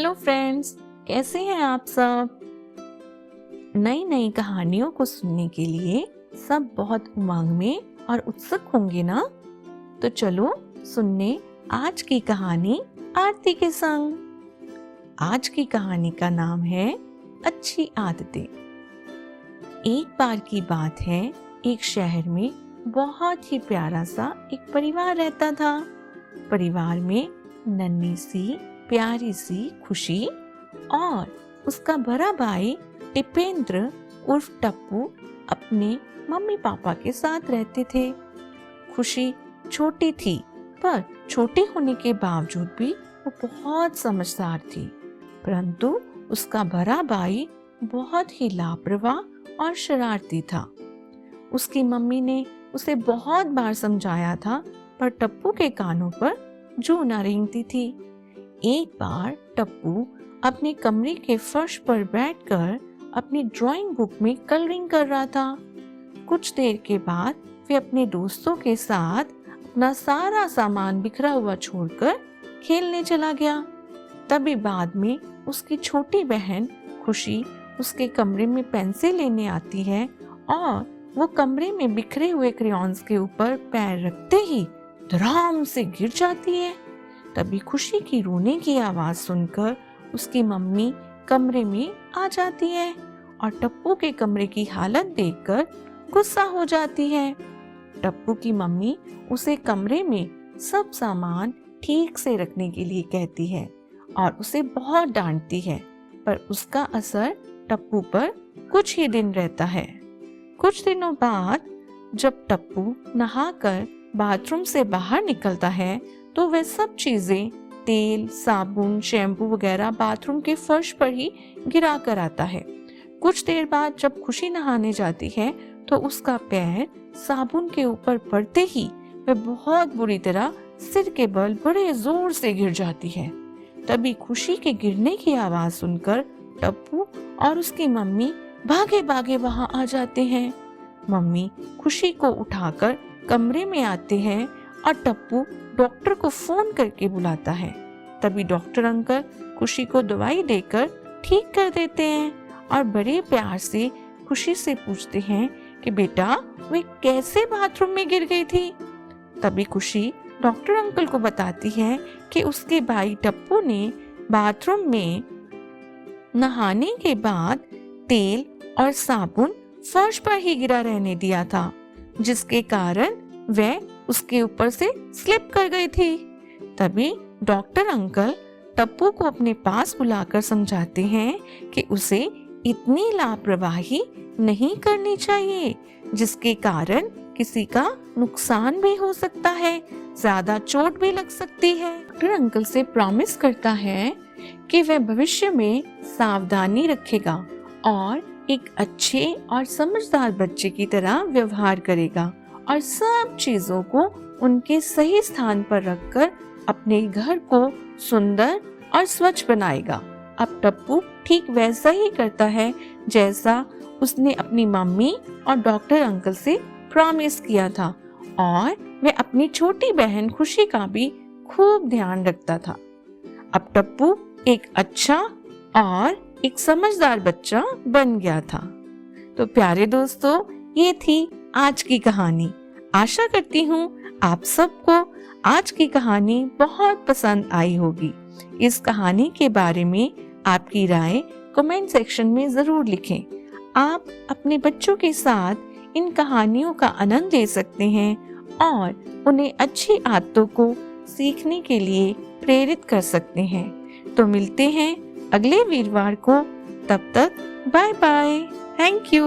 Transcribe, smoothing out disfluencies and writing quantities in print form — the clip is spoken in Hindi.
हेलो फ्रेंड्स, कैसे हैं आप सब। नई नई कहानियों को सुनने के लिए सब बहुत उमंग में और उत्सुक होंगे ना। तो चलो सुनने आज की कहानी आरती के संग। आज की कहानी का नाम है अच्छी आदतें। एक बार की बात है, एक शहर में बहुत ही प्यारा सा एक परिवार रहता था। परिवार में नन्ही सी प्यारी सी खुशी और उसका बड़ा भाई टिपेंद्र उर्फ टप्पू अपने मम्मी पापा के साथ रहते थे। खुशी छोटी थी, पर छोटी होने के बावजूद भी वो बहुत समझदार थी। परंतु उसका बड़ा भाई बहुत ही लापरवाह और शरारती था। उसकी मम्मी ने उसे बहुत बार समझाया था, पर टप्पू के कानों पर जूं न रेंगती थी। एक बार टप्पू अपने कमरे के फर्श पर बैठकर अपनी ड्राइंग बुक में कलरिंग कर रहा था। कुछ देर के बाद वे अपने दोस्तों के साथ अपना सारा सामान बिखरा हुआ छोड़कर खेलने चला गया। तभी बाद में उसकी छोटी बहन खुशी उसके कमरे में पेंसिल लेने आती है और वो कमरे में बिखरे हुए क्रेयॉन्स के ऊपर पैर रखते ही धड़ाम से गिर जाती है। तभी खुशी की रोने की आवाज सुनकर उसकी मम्मी कमरे में आ जाती है और टप्पू के कमरे की हालत देखकर गुस्सा हो जाती है। टप्पू की मम्मी उसे कमरे में सब सामान ठीक से रखने के लिए कहती है और उसे बहुत डांटती है, पर उसका असर टप्पू पर कुछ ही दिन रहता है। कुछ दिनों बाद जब टप्पू नहाकर बाथरूम से बाहर निकलता है तो वह सब चीजें तेल, साबुन, शैम्पू वगैरह बाथरूम के फर्श पर ही गिरा कर आता है। कुछ देर बाद जब खुशी नहाने जाती है तो उसका पैर साबुन के ऊपर पड़ते ही वह बहुत बुरी तरह सिर के बल बड़े जोर से गिर जाती है। तभी खुशी के गिरने की आवाज सुनकर टप्पू और उसकी मम्मी भागे भागे वहां आ जाते हैं। मम्मी खुशी को उठाकर कमरे में आते हैं और टप्पू डॉक्टर को फोन करके बुलाता है। तभी डॉक्टर अंकल खुशी को दवाई देकर ठीक कर देते हैं और बड़े प्यार से खुशी से पूछते हैं कि बेटा वे कैसे बाथरूम में गिर गई थी। तभी खुशी डॉक्टर अंकल को बताती है कि उसके भाई टप्पू ने बाथरूम में नहाने के बाद तेल और साबुन फर्श पर ही गिरा रहने दिया था, जिसके कारण वह उसके ऊपर से स्लिप कर गई थी। तभी डॉक्टर अंकल टप्पू को अपने पास बुलाकर समझाते हैं कि उसे इतनी लापरवाही नहीं करनी चाहिए, जिसके कारण किसी का नुकसान भी हो सकता है, ज्यादा चोट भी लग सकती है। डॉक्टर अंकल से प्रॉमिस करता है कि वह भविष्य में सावधानी रखेगा और एक अच्छे और समझदार बच्चे की तरह व्यवहार करेगा और सब चीजों को उनके सही स्थान पर रखकर अपने घर को सुंदर और स्वच्छ बनाएगा। अब टप्पू ठीक वैसा ही करता है जैसा उसने अपनी मम्मी और डॉक्टर अंकल से प्रॉमिस किया था, और वह अपनी छोटी बहन खुशी का भी खूब ध्यान रखता था। अब टप्पू एक अच्छा और एक समझदार बच्चा बन गया था। तो प्यारे दोस्तों, ये थी आज की कहानी। आशा करती हूँ आप सबको आज की कहानी बहुत पसंद आई होगी। इस कहानी के बारे में आपकी राय कमेंट सेक्शन में जरूर लिखें। आप अपने बच्चों के साथ इन कहानियों का आनंद ले सकते हैं और उन्हें अच्छी आदतों को सीखने के लिए प्रेरित कर सकते हैं। तो मिलते हैं अगले वीरवार को। तब तक बाय बाय। Thank you.